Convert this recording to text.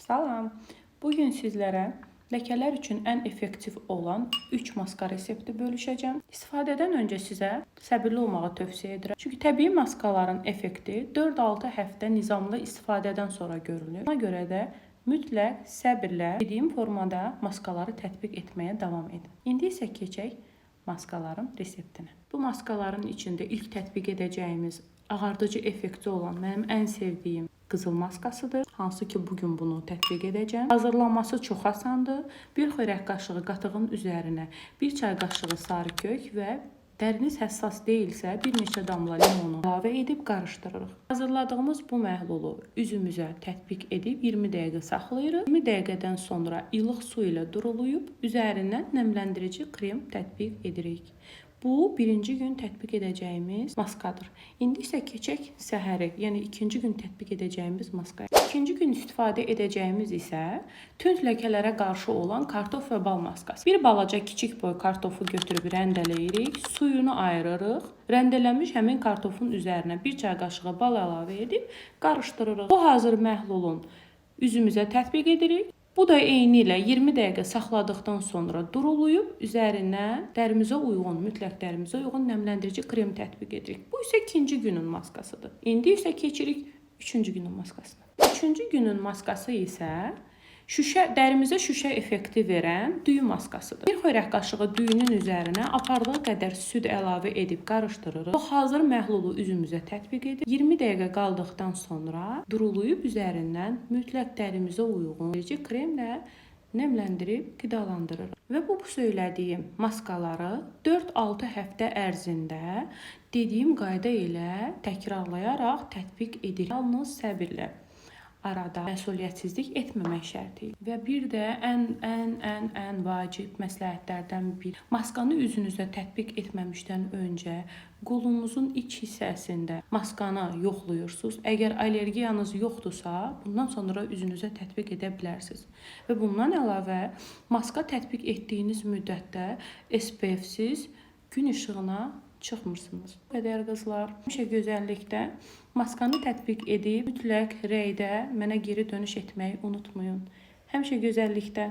Salam. Bugün sizlərə ləkələr üçün ən effektiv olan 3 maska resepti bölüşəcəm. İstifadədən öncə sizə səbirli olmağı tövsiyə edirəm. Çünki təbii maskaların effekti 4-6 həftə nizamlı istifadədən sonra görülür. Buna görə də mütləq səbirlə dediyim formada maskaları tətbiq etməyə davam edin. İndi isə keçək maskaların reseptinə. Bu maskaların içində ilk tətbiq edəcəyimiz ağardıcı effekti olan mənim ən sevdiyim qızıl maskasıdır. Hansı ki bugün bunu tətbiq edəcəm. Hazırlanması çox asandır. Bir xörək qaşığı qatığın üzərinə 1 çay qaşığı sarı kök və dəriniz həssas deyilsə bir neçə damla limonu əlavə edib qarışdırırıq. Hazırladığımız bu məhlulu üzümüzə tətbiq edib 20 dəqiqə saxlayırıq. 20 dəqiqədən sonra ilıq su ilə durulayıb üzərindən nemləndirici krem tətbiq edirik. Bu birinci gün tətbiq edəcəyimiz maskadır. İndi isə keçək səhəri, yəni ikinci gün tətbiq edəcəyimiz maskaya. İkinci gün istifadə edəcəyimiz isə tünd ləkələrə qarşı olan kartof və bal maskası. Bir balaca kiçik boy kartofu götürüb rəndələyirik, suyunu ayırırıq. Rəndələnmiş həmin kartofun üzərinə 1 çay qaşığı bal əlavə edib qarışdırırıq. Bu hazır məhlulun üzümüzə tətbiq edirik. Bu da eyni ilə 20 dəqiqə saxladıqdan sonra durulayıb üzərinə dərimizə uyğun, mütləq dərimizə uyğun nemləndirici krem tətbiq edirik. Bu isə ikinci günün maskasıdır. İndi isə keçirik üçüncü günün maskasına. Üçüncü günün maskası isə dərimizə şüşə effekti verən düyü maskasıdır. Bir xörək qaşığı düyünün üzərinə apardığı qədər süd əlavə edib qarışdırırıq. Bu hazır məhlulu üzümüzə tətbiq edib 20 dəqiqə qaldıqdan sonra durulayıb üzərindən mütləq dərimizə uyğun kremlə nemləndirib qidalandırırıq. Və bu söylədiyim maskaları 4-6 həftə ərzində dediyim qayda ilə təkrarlayaraq tətbiq edirik. Yalnız səbirlə. Arada məsuliyyətsizlik etməmək şərti ilə. Və bir də ən vacib məsləhətlərdən biri. Maskanı üzünüzə tətbiq etməmişdən öncə qolunuzun iç hissəsində maskanı yoxlayırsınız. Əgər allergiyanız yoxdursa, bundan sonra üzünüzə tətbiq edə bilərsiniz. Və bundan əlavə maska tətbiq etdiyiniz müddətdə SPF-siz gün işığına çıxmırsınız. Bu qədər qızlar. Həmişə gözəllikdə maskanı tətbiq edib mütləq rəydə mənə geri dönüş etməyi unutmayın. Həmişə gözəllikdə.